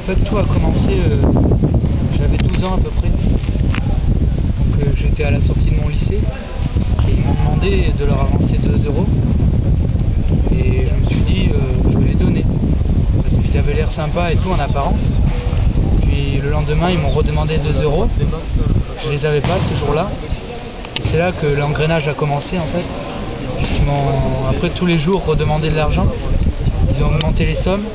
fait, tout a commencé, j'avais 12 ans à peu près. Donc j'étais à la sortie de mon lycée et ils m'ont demandé de leur avancer 2 euros. Et je me suis dit, je vais les donner. Parce qu'ils avaient l'air sympas et tout en apparence. Puis le lendemain, ils m'ont redemandé 2 euros. Je les avais pas ce jour-là. Et c'est là que l'engrenage a commencé en fait. Ils m'ont, après tous les jours, redemandé de l'argent. Ils ont augmenté les sommes.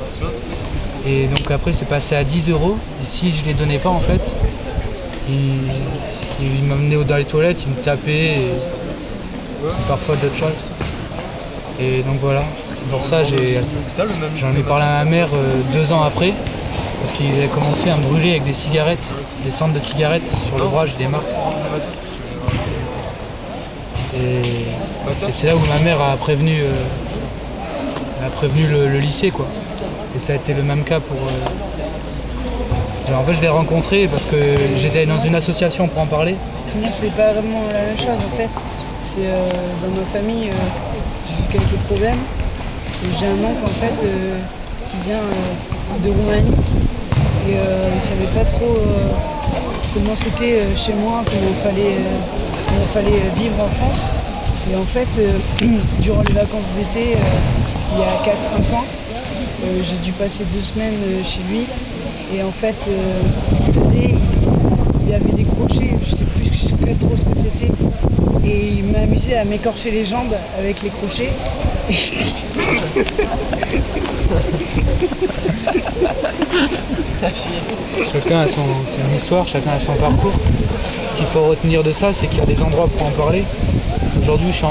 Et donc après c'est passé à 10 euros. Et si je les donnais pas en fait, ils m'amenaient dans les toilettes, ils me tapaient et parfois d'autres choses. Et donc voilà, c'est pour ça j'en ai parlé à ma mère 2 ans après. Parce qu'ils avaient commencé à me brûler avec des cigarettes, des cendres de cigarettes sur le bras, j'ai des marques. Et c'est là où ma mère a prévenu le lycée quoi. Et ça a été le même cas pour... en fait je l'ai rencontré parce que j'étais dans une association pour en parler. Moi c'est pas vraiment la même chose en fait. C'est dans ma famille j'ai eu quelques problèmes. J'ai un oncle en fait qui vient de Roumanie et il savait pas trop comment c'était chez moi, comment il fallait vivre en France. Et en fait durant les vacances d'été il y a 4-5 ans j'ai dû passer 2 semaines chez lui et en fait ce qu'il faisait il avait des crochets, je sais plus trop ce que c'était et il m'amusait à m'écorcher les jambes avec les crochets. Chacun a son histoire, chacun a son parcours. Ce qu'il faut retenir de ça, c'est qu'il y a des endroits pour en parler. Aujourd'hui, je suis en